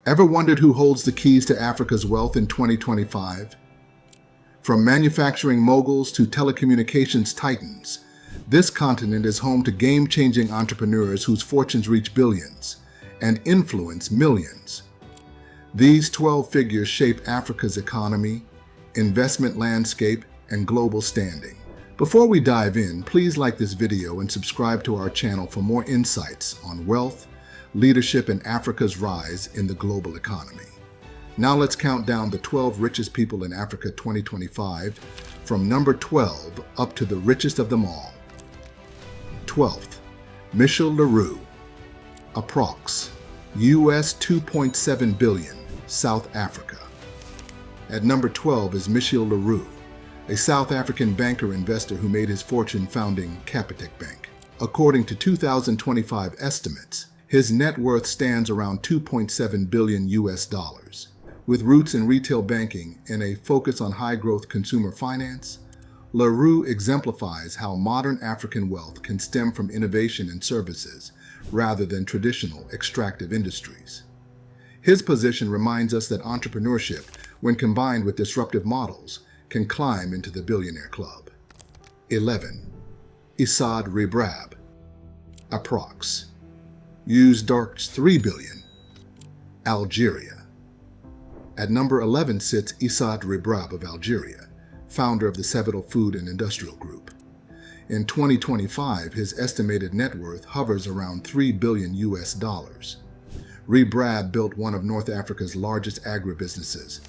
Ever wondered who holds the keys to Africa's wealth in 2025? From manufacturing moguls to telecommunications titans, this continent is home to game-changing entrepreneurs whose fortunes reach billions and influence millions. These 12 figures shape Africa's economy, investment landscape, and global standing. Before we dive in, please like this video and subscribe to our channel for more insights on wealth, leadership, and Africa's rise in the global economy. Now let's count down the 12 richest people in Africa 2025, from number 12 up to the richest of them all. 12th, Michiel Roux, approx. US 2.7 billion, South Africa. At number 12 is Michiel Roux, a South African banker investor who made his fortune founding Capitec Bank. According to 2025 estimates, his net worth stands around $2.7 billion US. With roots in retail banking and a focus on high-growth consumer finance, Roux exemplifies how modern African wealth can stem from innovation in services rather than traditional extractive industries. His position reminds us that entrepreneurship, when combined with disruptive models, can climb into the billionaire club. 11. Issad Rebrab, approx. US 3 billion, Algeria. At number 11 sits Issad Rebrab of Algeria, founder of the Cevital Food and Industrial Group. In 2025, his estimated net worth hovers around $3 billion US. Rebrab built one of North Africa's largest agribusinesses,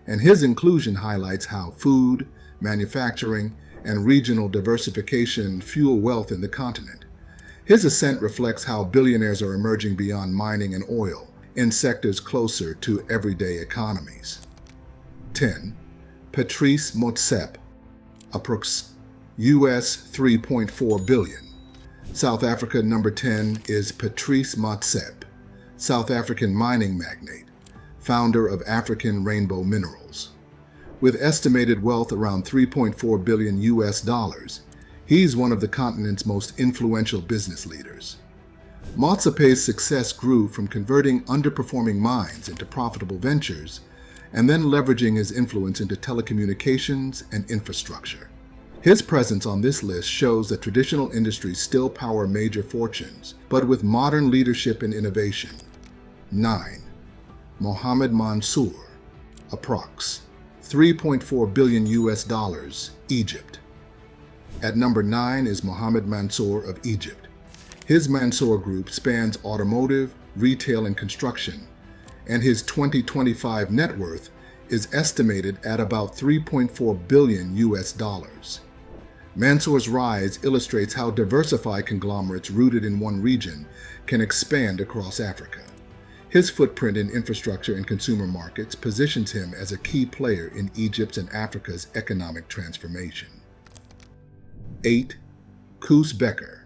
and his inclusion highlights how food, manufacturing, and regional diversification fuel wealth in the continent. His ascent reflects how billionaires are emerging beyond mining and oil in sectors closer to everyday economies. 10. Patrice Motsepe, approx. US 3.4 billion. South Africa. Number 10 is Patrice Motsepe, South African mining magnate, founder of African Rainbow Minerals. With estimated wealth around $3.4 billion US, he's one of the continent's most influential business leaders. Motsepe's success grew from converting underperforming mines into profitable ventures and then leveraging his influence into telecommunications and infrastructure. His presence on this list shows that traditional industries still power major fortunes, but with modern leadership and innovation. 9. Mohamed Mansour, approx. $3.4 billion US, Egypt. At number 9 is Mohamed Mansour of Egypt. His Mansour Group spans automotive, retail, and construction, and his 2025 net worth is estimated at about $3.4 billion US. Mansour's rise illustrates how diversified conglomerates rooted in one region can expand across Africa. His footprint in infrastructure and consumer markets positions him as a key player in Egypt's and Africa's economic transformation. 8. Koos Bekker,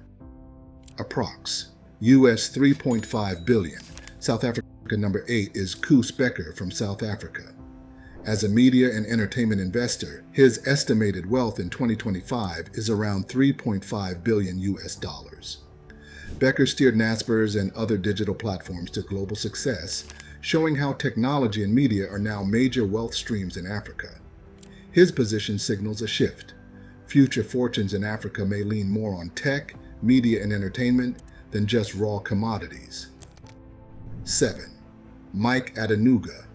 approx. US 3.5 billion. South Africa. Number 8 is Koos Bekker from South Africa. As a media and entertainment investor, his estimated wealth in 2025 is around $3.5 billion US. Bekker steered Naspers and other digital platforms to global success, showing how technology and media are now major wealth streams in Africa. His position signals a shift. Future fortunes in Africa may lean more on tech, media, and entertainment than just raw commodities. 7. Mike Adenuga,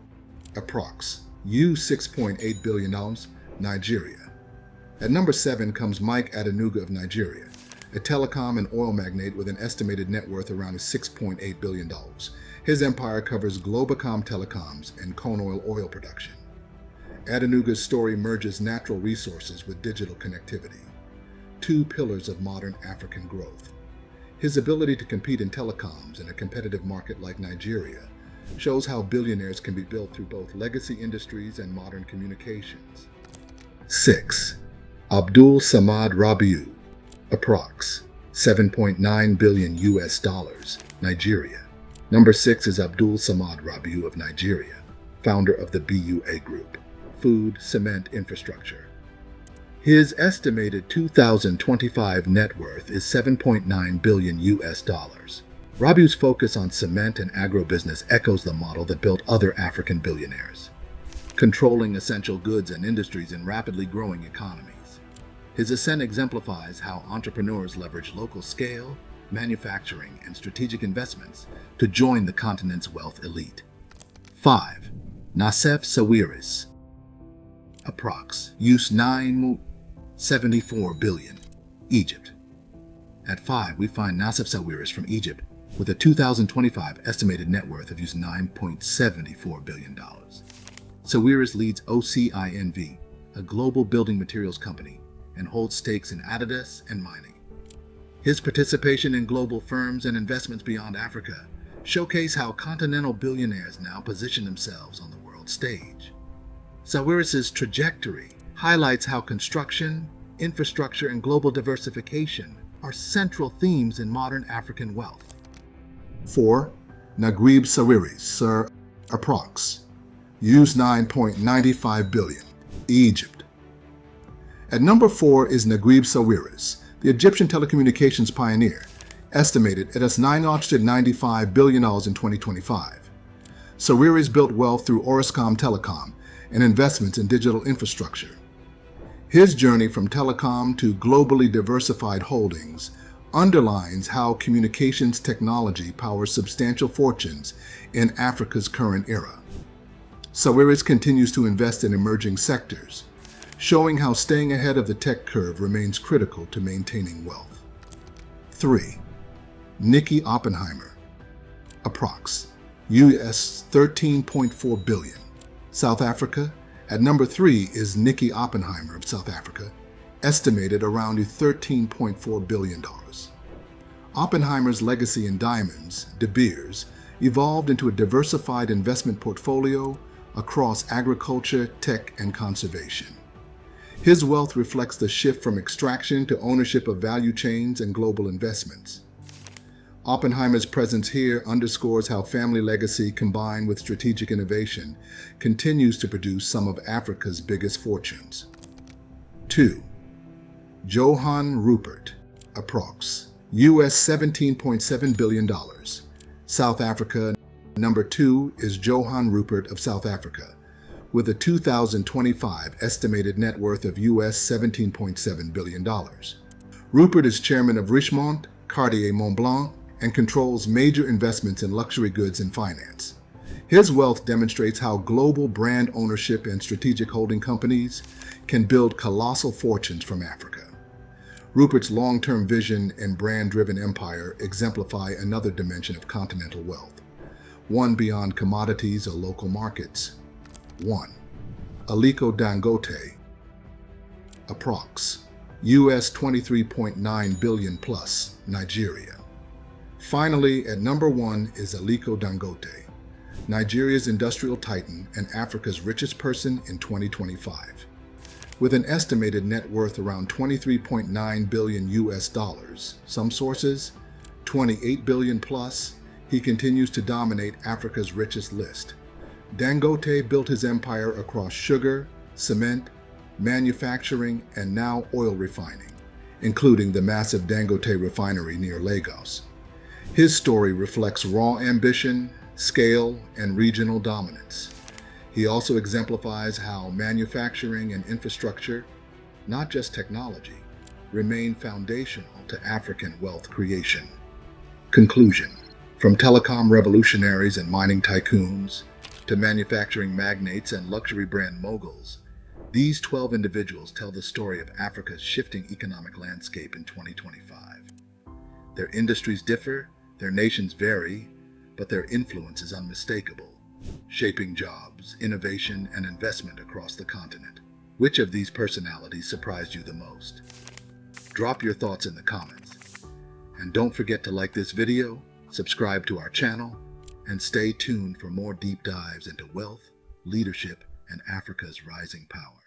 approx. $6.8 billion, Nigeria. At number 7 comes Mike Adenuga of Nigeria, a telecom and oil magnate with an estimated net worth around $6.8 billion. His empire covers Globacom telecoms and Conoil oil production. Adenuga's story merges natural resources with digital connectivity, two pillars of modern African growth. His ability to compete in telecoms in a competitive market like Nigeria shows how billionaires can be built through both legacy industries and modern communications. 6. Abdul Samad Rabiu, approx. $7.9 billion US, Nigeria. Number 6 is Abdul Samad Rabiu of Nigeria, founder of the BUA Group, food, cement, infrastructure. His estimated 2025 net worth is $7.9 billion US. Rabiu's focus on cement and agribusiness echoes the model that built other African billionaires, controlling essential goods and industries in rapidly growing economies. His ascent exemplifies how entrepreneurs leverage local scale, manufacturing, and strategic investments to join the continent's wealth elite. 5. Nassef Sawiris, approx. Use 974 billion, Egypt. At 5, we find Nassef Sawiris from Egypt with a 2025 estimated net worth of $9.74 billion. Sawiris leads OCINV, a global building materials company, and holds stakes in Adidas and mining. His participation in global firms and investments beyond Africa showcase how continental billionaires now position themselves on the world stage. Sawiris' trajectory highlights how construction, infrastructure, and global diversification are central themes in modern African wealth. 4. Naguib Sawiris, approx. Use 9.95 billion, Egypt. At number 4 is Naguib Sawiris, the Egyptian telecommunications pioneer, estimated at $995 billion in 2025. Sawiris built wealth through Orascom Telecom and investments in digital infrastructure. His journey from telecom to globally diversified holdings underlines how communications technology powers substantial fortunes in Africa's current era. Sawiris continues to invest in emerging sectors, showing how staying ahead of the tech curve remains critical to maintaining wealth. 3. Nicky Oppenheimer, approx. US 13.4 billion. South Africa. At number 3 is Nicky Oppenheimer of South Africa, estimated around $13.4 billion. Oppenheimer's legacy in diamonds, De Beers, evolved into a diversified investment portfolio across agriculture, tech, and conservation. His wealth reflects the shift from extraction to ownership of value chains and global investments. Oppenheimer's presence here underscores how family legacy combined with strategic innovation continues to produce some of Africa's biggest fortunes. 2. Johann Rupert, approx. US $17.7 billion. South Africa. Number 2 is Johann Rupert of South Africa, with a 2025 estimated net worth of US $17.7 billion. Rupert is chairman of Richemont, Cartier Montblanc, and controls major investments in luxury goods and finance. His wealth demonstrates how global brand ownership and strategic holding companies can build colossal fortunes from Africa. Rupert's long-term vision and brand-driven empire exemplify another dimension of continental wealth, one beyond commodities or local markets. 1. Aliko Dangote, approx. US $23.9 billion plus, Nigeria. Finally, at number 1 is Aliko Dangote, Nigeria's industrial titan and Africa's richest person in 2025. With an estimated net worth around $23.9 billion US dollars, some sources, 28 billion plus, he continues to dominate Africa's richest list. Dangote built his empire across sugar, cement, manufacturing, and now oil refining, including the massive Dangote refinery near Lagos. His story reflects raw ambition, scale, and regional dominance. He also exemplifies how manufacturing and infrastructure, not just technology, remain foundational to African wealth creation. Conclusion. From telecom revolutionaries and mining tycoons to manufacturing magnates and luxury brand moguls, these 12 individuals tell the story of Africa's shifting economic landscape in 2025. Their industries differ, their nations vary, but their influence is unmistakable, shaping jobs, innovation, and investment across the continent. Which of these personalities surprised you the most? Drop your thoughts in the comments. And don't forget to like this video, subscribe to our channel, and stay tuned for more deep dives into wealth, leadership, and Africa's rising power.